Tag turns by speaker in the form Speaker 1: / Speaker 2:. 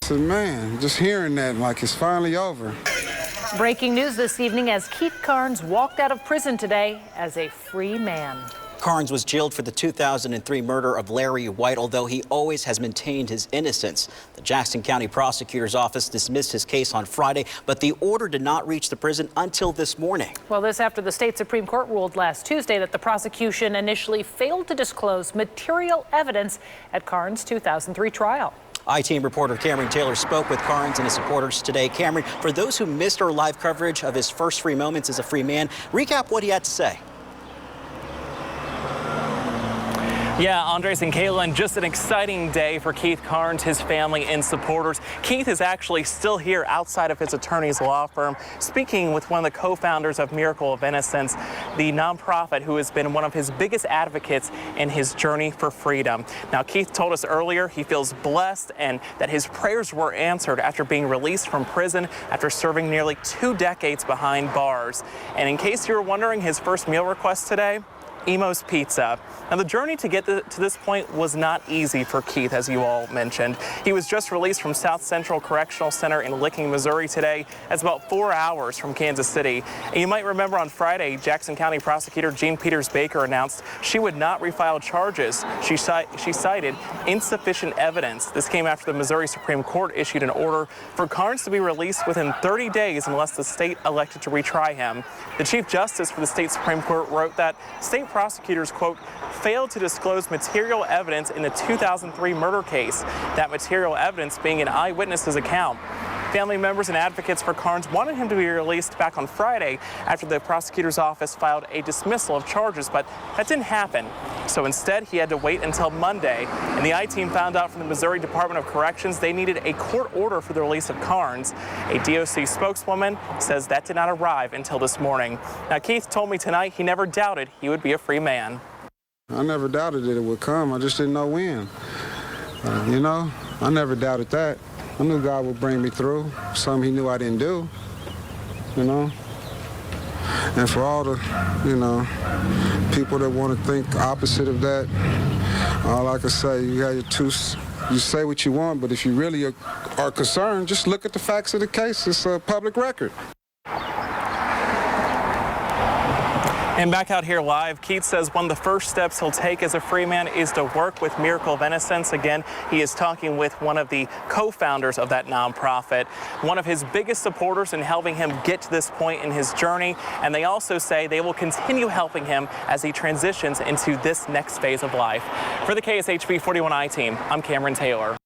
Speaker 1: said, man, just hearing that, like it's finally over.
Speaker 2: Breaking news this evening as Keith Carnes walked out of prison today as a free man.
Speaker 3: Carnes was jailed for the 2003 murder of Larry White, although he always has maintained his innocence. The Jackson County Prosecutor's Office dismissed his case on Friday, but the order did not reach the prison until this morning.
Speaker 2: Well, this after the state Supreme Court ruled last Tuesday that the prosecution initially failed to disclose material evidence at Carnes' 2003 trial.
Speaker 3: I-Team reporter Cameron Taylor spoke with Carnes and his supporters today. Cameron, for those who missed our live coverage of his first free moments as a free man, recap what he had to say.
Speaker 4: Yeah, Andres and Kaylin, just an exciting day for Keith Carnes, his family, and supporters. Keith is actually still here outside of his attorney's law firm, speaking with one of the co-founders of Miracle of Innocence, the nonprofit who has been one of his biggest advocates in his journey for freedom. Now, Keith told us earlier he feels blessed and that his prayers were answered after being released from prison after serving nearly 2 decades behind bars. And in case you were wondering, his first meal request today, Emo's Pizza. Now, the journey to get to this point was not easy for Keith, as you all mentioned. He was just released from South Central Correctional Center in Licking, Missouri today. That's about 4 hours from Kansas City. And you might remember on Friday, Jackson County Prosecutor Jean Peters Baker announced she would not refile charges. She cited insufficient evidence. This came after the Missouri Supreme Court issued an order for Carnes to be released within 30 days unless the state elected to retry him. The Chief Justice for the state Supreme Court wrote that state prosecutors, quote, failed to disclose material evidence in the 2003 murder case, that material evidence being an eyewitness's account. Family members and advocates for Carnes wanted him to be released back on Friday after the prosecutor's office filed a dismissal of charges, but that didn't happen. So instead, he had to wait until Monday, and the I-Team found out from the Missouri Department of Corrections they needed a court order for the release of Carnes. A DOC spokeswoman says that did not arrive until this morning. Now, Keith told me tonight he never doubted he would be a free man.
Speaker 1: I never doubted that it would come. I just didn't know when. You know, I never doubted that. I knew God would bring me through, something he knew I didn't do, you know. And for all the, you know, people that want to think opposite of that, all I can say, you have your you say what you want, but if you really are concerned, just look at the facts of the case. It's a public record.
Speaker 4: And back out here live, Keith says one of the first steps he'll take as a free man is to work with Miracle of Innocence. Again, he is talking with one of the co-founders of that nonprofit, one of his biggest supporters in helping him get to this point in his journey. And they also say they will continue helping him as he transitions into this next phase of life. For the KSHB 41 I-Team, I'm Cameron Taylor.